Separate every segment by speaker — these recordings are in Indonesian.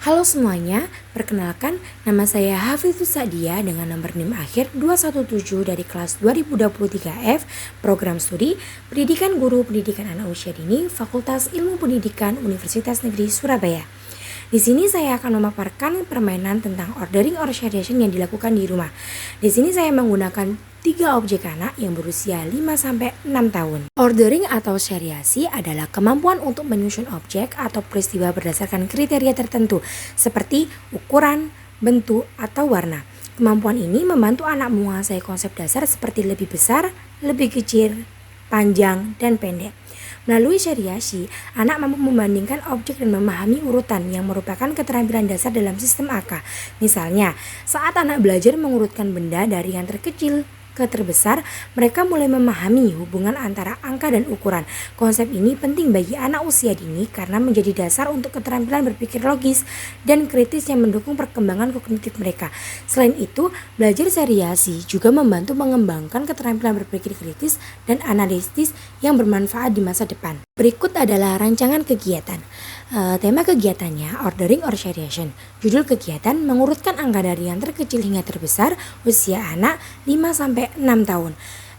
Speaker 1: Halo semuanya, perkenalkan nama saya Hafidzus Sa'dia dengan nomor NIM akhir 217 dari kelas 2023F, program studi Pendidikan Guru Pendidikan Anak Usia Dini, Fakultas Ilmu Pendidikan Universitas Negeri Surabaya. Di sini saya akan memaparkan permainan tentang ordering or seriation yang dilakukan di rumah. Di sini saya menggunakan 3 objek anak yang berusia 5-6 tahun. Ordering atau seriasi adalah kemampuan untuk menyusun objek atau peristiwa berdasarkan kriteria tertentu seperti ukuran, bentuk, atau warna. Kemampuan ini membantu anak menguasai konsep dasar seperti lebih besar, lebih kecil, panjang, dan pendek. Melalui seriasi, anak mampu membandingkan objek dan memahami urutan yang merupakan keterampilan dasar dalam sistem angka. Misalnya, saat anak belajar mengurutkan benda dari yang terkecil ke terbesar, mereka mulai memahami hubungan antara angka dan ukuran. Konsep ini penting bagi anak usia dini karena menjadi dasar untuk keterampilan berpikir logis dan kritis yang mendukung perkembangan kognitif mereka. Selain itu, belajar seriasi juga membantu mengembangkan keterampilan berpikir kritis dan analitis yang bermanfaat di masa depan. Berikut adalah rancangan kegiatan. Tema kegiatannya ordering or seriation. Judul kegiatan mengurutkan angka dari yang terkecil hingga terbesar usia anak 5-6 tahun.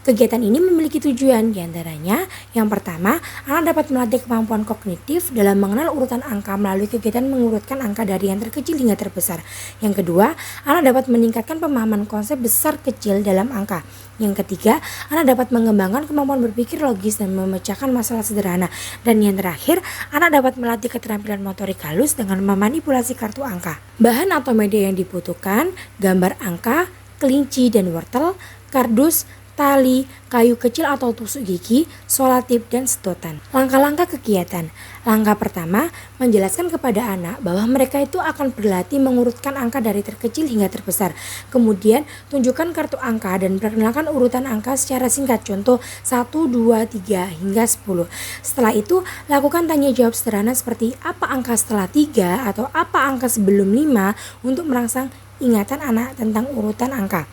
Speaker 1: Kegiatan ini memiliki tujuan, diantaranya yang pertama, anak dapat melatih kemampuan kognitif dalam mengenal urutan angka melalui kegiatan mengurutkan angka dari yang terkecil hingga terbesar. Yang kedua, anak dapat meningkatkan pemahaman konsep besar kecil dalam angka. Yang ketiga, anak dapat mengembangkan kemampuan berpikir logis dan memecahkan masalah sederhana. Dan yang terakhir, anak dapat melatih keterampilan motorik halus dengan memanipulasi kartu angka. Bahan atau media yang dibutuhkan, gambar angka, kelinci dan wortel, kardus, tali, kayu kecil atau tusuk gigi, solatip, dan sedotan. Langkah-langkah kegiatan. Langkah pertama, menjelaskan kepada anak bahwa mereka itu akan berlatih mengurutkan angka dari terkecil hingga terbesar. Kemudian, tunjukkan kartu angka dan perkenalkan urutan angka secara singkat, contoh 1, 2, 3, hingga 10. Setelah itu, lakukan tanya jawab sederhana seperti apa angka setelah 3 atau apa angka sebelum 5 untuk merangsang ingatan anak tentang urutan angka.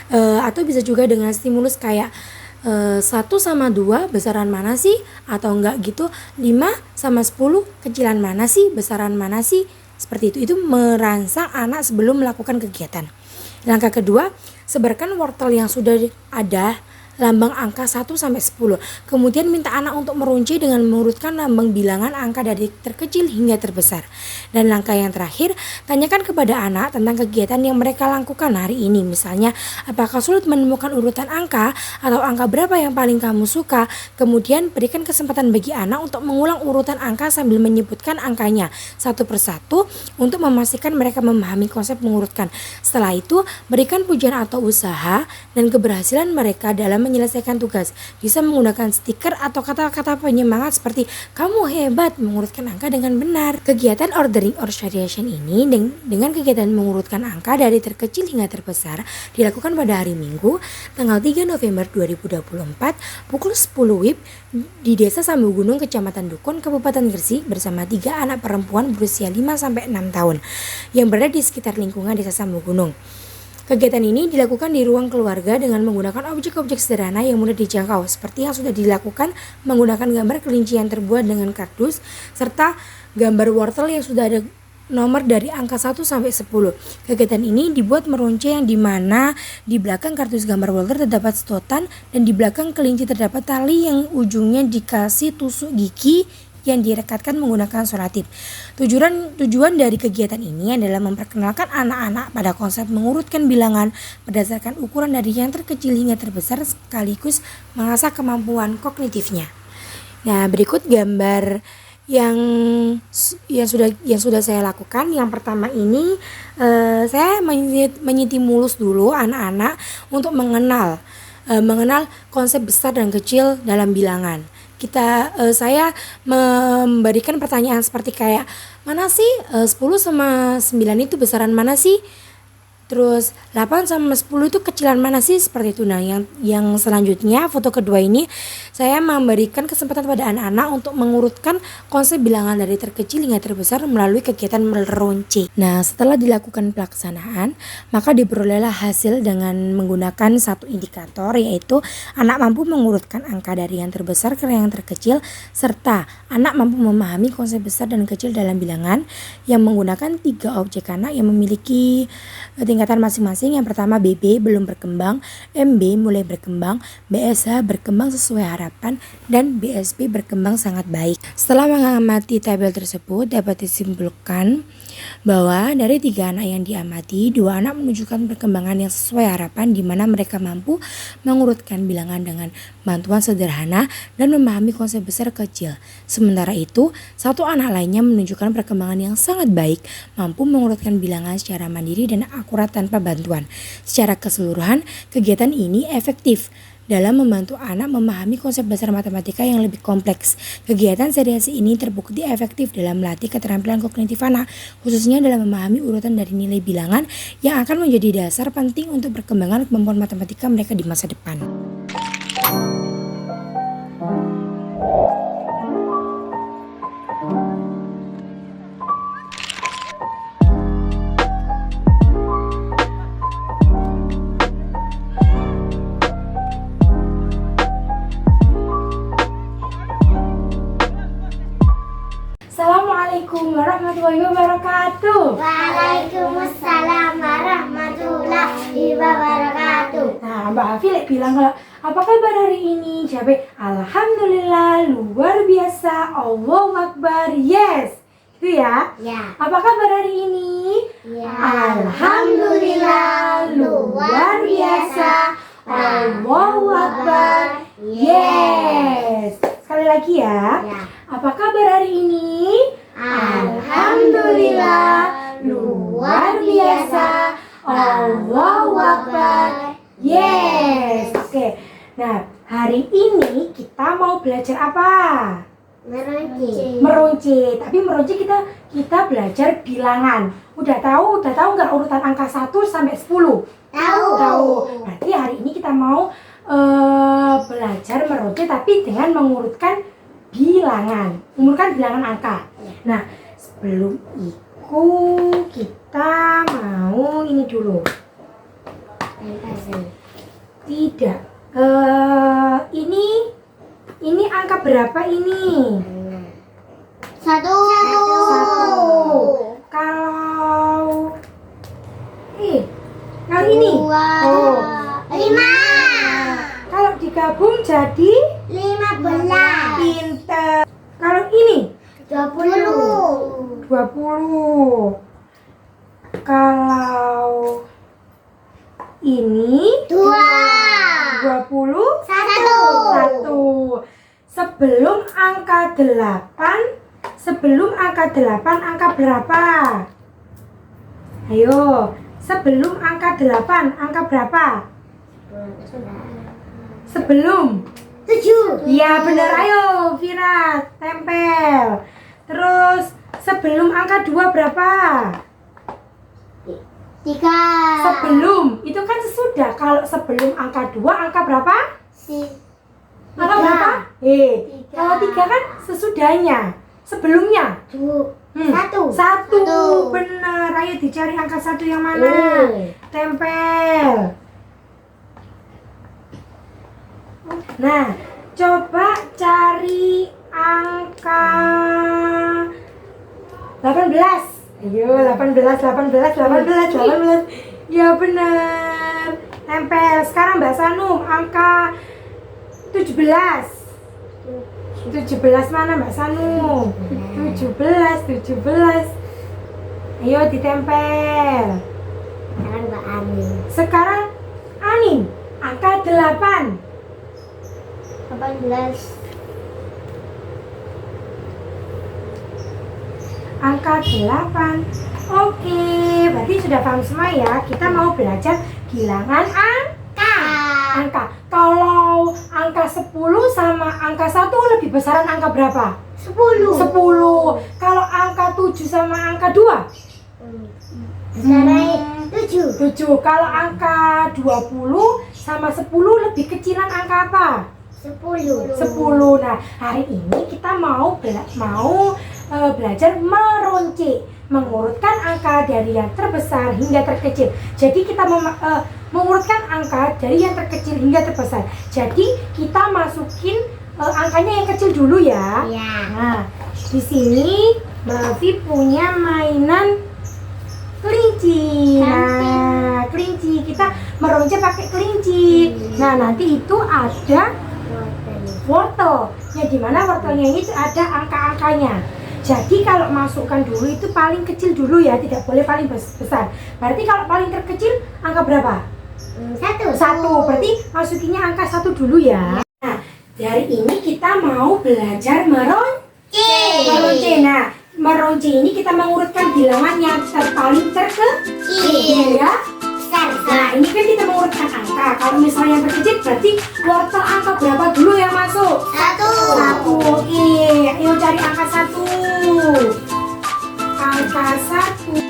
Speaker 1: Atau bisa juga dengan stimulus kayak 1 sama 2 besaran mana sih, atau enggak gitu 5 sama 10 kecilan mana sih, besaran mana sih, seperti itu merangsang anak sebelum melakukan kegiatan. Langkah kedua, sebarkan wortel yang sudah ada lambang angka 1 sampai 10. Kemudian minta anak untuk merunci dengan mengurutkan lambang bilangan angka dari terkecil hingga terbesar. Dan langkah yang terakhir, tanyakan kepada anak tentang kegiatan yang mereka lakukan hari ini. Misalnya, apakah sulit menemukan urutan angka atau angka berapa yang paling kamu suka? Kemudian berikan kesempatan bagi anak untuk mengulang urutan angka sambil menyebutkan angkanya satu persatu untuk memastikan mereka memahami konsep mengurutkan. Setelah itu, berikan pujian atau usaha dan keberhasilan mereka dalam menyelesaikan tugas. Bisa menggunakan stiker atau kata-kata penyemangat seperti kamu hebat mengurutkan angka dengan benar. Kegiatan ordering or seriation ini dengan kegiatan mengurutkan angka dari terkecil hingga terbesar dilakukan pada hari Minggu tanggal 3 November 2024 pukul 10 WIB di Desa Sambu Gunung, Kecamatan Dukun, Kabupaten Gresik bersama 3 anak perempuan berusia 5-6 tahun yang berada di sekitar lingkungan Desa Sambu Gunung. Kegiatan ini dilakukan di ruang keluarga dengan menggunakan objek-objek sederhana yang mudah dijangkau seperti yang sudah dilakukan menggunakan gambar kelinci yang terbuat dengan kardus serta gambar wortel yang sudah ada nomor dari angka 1 sampai 10. Kegiatan ini dibuat merunci yang dimana di belakang kardus gambar wortel terdapat sedotan dan di belakang kelinci terdapat tali yang ujungnya dikasih tusuk gigi yang direkatkan menggunakan solatip. Tujuan dari kegiatan ini adalah memperkenalkan anak-anak pada konsep mengurutkan bilangan berdasarkan ukuran dari yang terkecil hingga terbesar sekaligus mengasah kemampuan kognitifnya. Nah, berikut gambar yang sudah saya lakukan. Yang pertama ini saya menytimulus dulu anak-anak untuk mengenal konsep besar dan kecil dalam bilangan. Saya memberikan pertanyaan seperti kayak mana sih 10 sama 9 itu besaran mana sih? Terus 8 sama 10 itu kecilan mana sih? Seperti itu. Nah, yang selanjutnya foto kedua ini saya memberikan kesempatan pada anak-anak untuk mengurutkan konsep bilangan dari terkecil hingga terbesar melalui kegiatan meruncing. Nah, setelah dilakukan pelaksanaan, maka diperolehlah hasil dengan menggunakan satu indikator, yaitu anak mampu mengurutkan angka dari yang terbesar ke yang terkecil, serta anak mampu memahami konsep besar dan kecil dalam bilangan yang menggunakan 3 objek anak yang memiliki tingkatan masing-masing. Yang pertama BB belum berkembang, MB mulai berkembang, BSH berkembang sesuai harapan, dan BSB berkembang sangat baik. Setelah mengamati tabel tersebut, dapat disimpulkan bahwa dari 3 anak yang diamati, 2 anak menunjukkan perkembangan yang sesuai harapan, di mana mereka mampu mengurutkan bilangan dengan bantuan sederhana dan memahami konsep besar kecil. Sementara itu, 1 anak lainnya menunjukkan perkembangan yang sangat baik, mampu mengurutkan bilangan secara mandiri dan akurat tanpa bantuan. Secara keseluruhan, kegiatan ini efektif dalam membantu anak memahami konsep dasar matematika yang lebih kompleks. Kegiatan seriasi ini terbukti efektif dalam melatih keterampilan kognitif anak, khususnya dalam memahami urutan dari nilai bilangan yang akan menjadi dasar penting untuk perkembangan kemampuan matematika mereka di masa depan. Assalamualaikum warahmatullahi wabarakatuh.
Speaker 2: Waalaikumsalam warahmatullahi wabarakatuh.
Speaker 1: Nah, Mbak Afi bilang kalau apa kabar hari ini? Jawab alhamdulillah, luar biasa, Allahu Akbar, yes. Itu ya?
Speaker 2: Ya.
Speaker 1: Apa kabar hari ini?
Speaker 2: Ya.
Speaker 1: Alhamdulillah, luar biasa, Allahu Akbar, yes. Sekali lagi ya.
Speaker 2: Ya.
Speaker 1: Apa kabar hari ini? Alhamdulillah, luar biasa, Allahu Akbar, yes. Oke, nah hari ini kita mau belajar apa? Meruncing. Tapi meruncing kita belajar bilangan. Udah tahu nggak urutan angka 1 sampai 10? Tahu. Berarti hari ini kita mau belajar meruncing tapi dengan mengurutkan bilangan angka. Nah, sebelum itu kita mau ini dulu. Tidak. Ini angka berapa ini?
Speaker 2: Satu.
Speaker 1: Kalau ini?
Speaker 2: Dua. 5.
Speaker 1: Kalau digabung jadi
Speaker 2: 15.
Speaker 1: pinter. Kalau ini
Speaker 2: 20.
Speaker 1: 20. Kalau ini 21. Sebelum angka 8 angka berapa? Ayo, sebelum angka 8 angka berapa? Sebelum
Speaker 2: 7.
Speaker 1: ya benar, ayo Vira tempel. Terus sebelum angka 2 berapa?
Speaker 2: 3.
Speaker 1: Sebelum itu kan sesudah. Kalau sebelum angka 2 angka berapa? Angka berapa? Kalau 3 kan sesudahnya. Sebelumnya
Speaker 2: 1.
Speaker 1: 1. Benar. Ayo dicari angka 1 yang mana? Tempel. Nah, coba cari angka 18. Ayo, 18. Ya benar. Tempel. Sekarang Mbak Sanum, angka 17. 17 mana Mbak Sanum? 17. Ayo ditempel. Sekarang Anin, angka 8.
Speaker 2: 18.
Speaker 1: Angka 8. Oke, berarti sudah paham semua ya. Kita mau belajar bilangan angka. Kalau angka 10 sama angka 1 lebih besaran angka berapa?
Speaker 2: 10.
Speaker 1: 10. Kalau angka 7 sama angka 2?
Speaker 2: Besarnya 7.
Speaker 1: 7. Kalau angka 20 sama 10 lebih kecilan angka apa?
Speaker 2: 10.
Speaker 1: 10. Nah, hari ini kita mau belajar meronce, mengurutkan angka dari yang terbesar hingga terkecil. Jadi kita mengurutkan angka dari yang terkecil hingga terbesar. Jadi kita masukin angkanya yang kecil dulu ya.
Speaker 2: Ya.
Speaker 1: Nah, di sini Mavi punya mainan kelinci. Nah, kelinci kita meronce pakai kelinci. Nah, nanti itu ada wortel. Ya, di mana wortelnya ini ada angka-angkanya. Jadi kalau masukkan dulu itu paling kecil dulu ya, tidak boleh paling besar. Berarti kalau paling terkecil angka berapa?
Speaker 2: 1.
Speaker 1: 1. Berarti masukinnya angka 1 dulu ya. Nah, dari ini kita mau belajar meronce. Nah, meronce ini kita mengurutkan bilangan yang paling terkecil ya. Nah, ini kan kita mengurutkan angka. Kalau misalnya yang terkecil berarti wortel angka berapa dulu yang masuk? 1. Oke, ayo cari angka 1. Angka 1.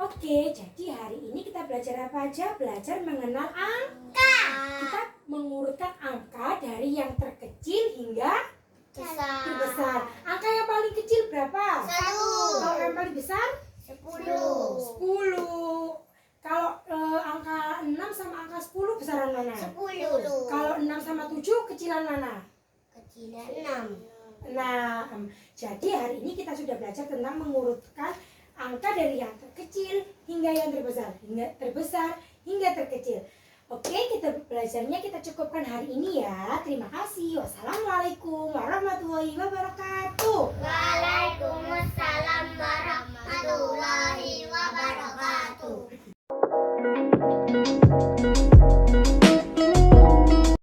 Speaker 1: Oke, jadi hari ini kita belajar apa aja? Belajar mengenal angka. Kita mengurutkan angka dari yang terkecil hingga terbesar. Angka yang paling kecil berapa?
Speaker 2: 1.
Speaker 1: Kalau yang paling besar?
Speaker 2: 10.
Speaker 1: 10. Kalau angka 6 sama angka 10 besaran mana?
Speaker 2: 10.
Speaker 1: Kalau 6 sama 7 kecilan mana?
Speaker 2: Kecilan 6.
Speaker 1: 6. Jadi hari ini kita sudah belajar tentang mengurutkan angka dari yang terkecil hingga yang terbesar, hingga terkecil. Oke, kita belajarnya kita cukupkan hari ini ya. Terima kasih. Wassalamualaikum warahmatullahi wabarakatuh.